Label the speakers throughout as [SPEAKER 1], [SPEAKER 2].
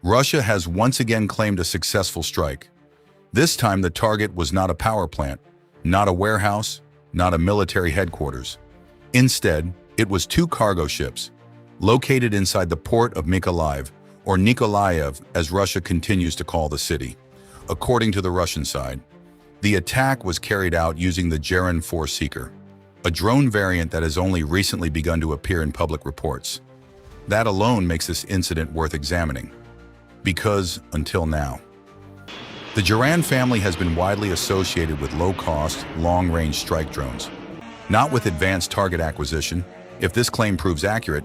[SPEAKER 1] Russia has once again claimed a successful strike. This time the target was not a power plant, not a warehouse, not a military headquarters. Instead, it was two cargo ships, located inside the Port of Mykolaiv, or Nikolayev as Russia continues to call the city. According to the Russian side, the attack was carried out using the Geran-4 Seeker, a drone variant that has only recently begun to appear in public reports. That alone makes this incident worth examining. Because, until now, the Geran family has been widely associated with low-cost, long-range strike drones. Not with advanced target acquisition. If this claim proves accurate,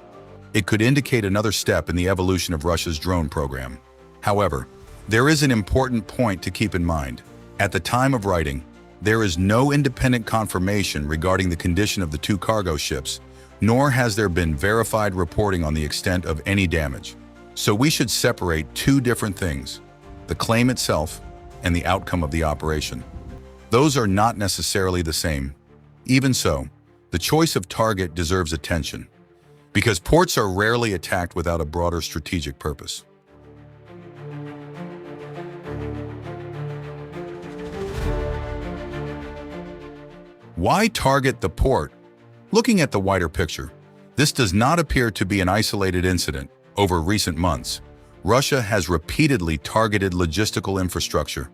[SPEAKER 1] it could indicate another step in the evolution of Russia's drone program. However, there is an important point to keep in mind. At the time of writing, there is no independent confirmation regarding the condition of the two cargo ships, nor has there been verified reporting on the extent of any damage. So we should separate two different things: the claim itself and the outcome of the operation. Those are not necessarily the same. Even so, the choice of target deserves attention, because ports are rarely attacked without a broader strategic purpose. Why target the port? Looking at the wider picture, this does not appear to be an isolated incident. Over recent months, Russia has repeatedly targeted logistical infrastructure,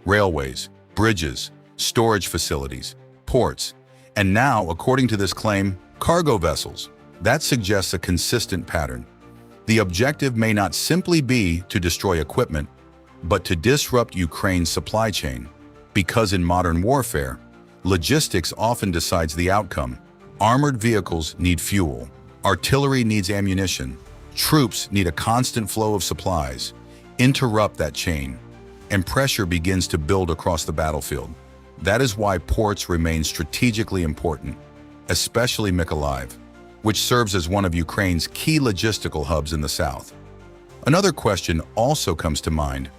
[SPEAKER 1] railways, bridges, storage facilities, ports, and now, according to this claim, cargo vessels. That suggests a consistent pattern. The objective may not simply be to destroy equipment, but to disrupt Ukraine's supply chain. Because in modern warfare, logistics often decides the outcome. Armored vehicles need fuel, artillery needs ammunition, troops need a constant flow of supplies. Interrupt that chain, and pressure begins to build across the battlefield. That is why ports remain strategically important, especially Mykolaiv, which serves as one of Ukraine's key logistical hubs in the south. Another question also comes to mind: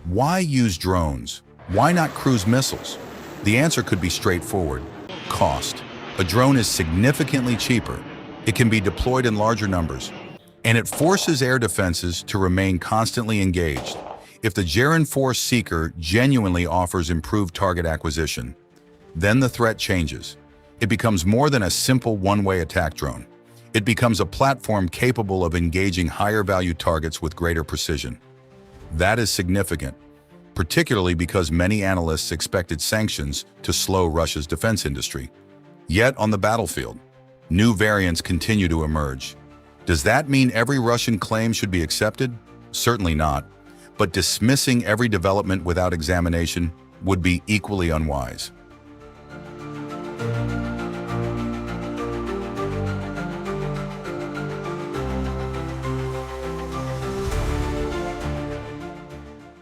[SPEAKER 1] why use drones? Why not cruise missiles? The answer could be straightforward: cost. A drone is significantly cheaper, it can be deployed in larger numbers, and it forces air defenses to remain constantly engaged. If the Geran-4 Seeker genuinely offers improved target acquisition, then the threat changes. It becomes more than a simple one-way attack drone. It becomes a platform capable of engaging higher-value targets with greater precision. That is significant, particularly because many analysts expected sanctions to slow Russia's defense industry. Yet on the battlefield, new variants continue to emerge. Does that mean every Russian claim should be accepted? Certainly not. But dismissing every development without examination would be equally unwise.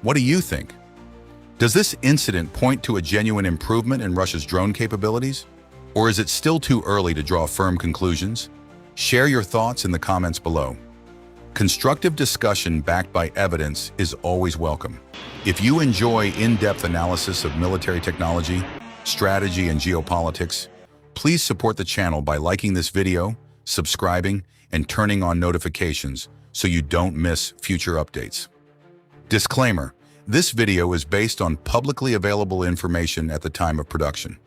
[SPEAKER 1] What do you think? Does this incident point to a genuine improvement in Russia's drone capabilities? Or is it still too early to draw firm conclusions? Share your thoughts in the comments below. Constructive discussion backed by evidence is always welcome. If you enjoy in-depth analysis of military technology, strategy, and geopolitics, please support the channel by liking this video, subscribing, and turning on notifications so you don't miss future updates. Disclaimer: this video is based on publicly available information at the time of production.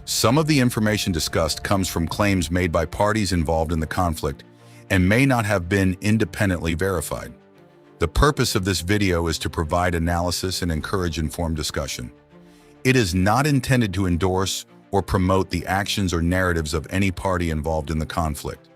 [SPEAKER 1] Some of the information discussed comes from claims made by parties involved in the conflict and may not have been independently verified. The purpose of this video is to provide analysis and encourage informed discussion. It is not intended to endorse or promote the actions or narratives of any party involved in the conflict.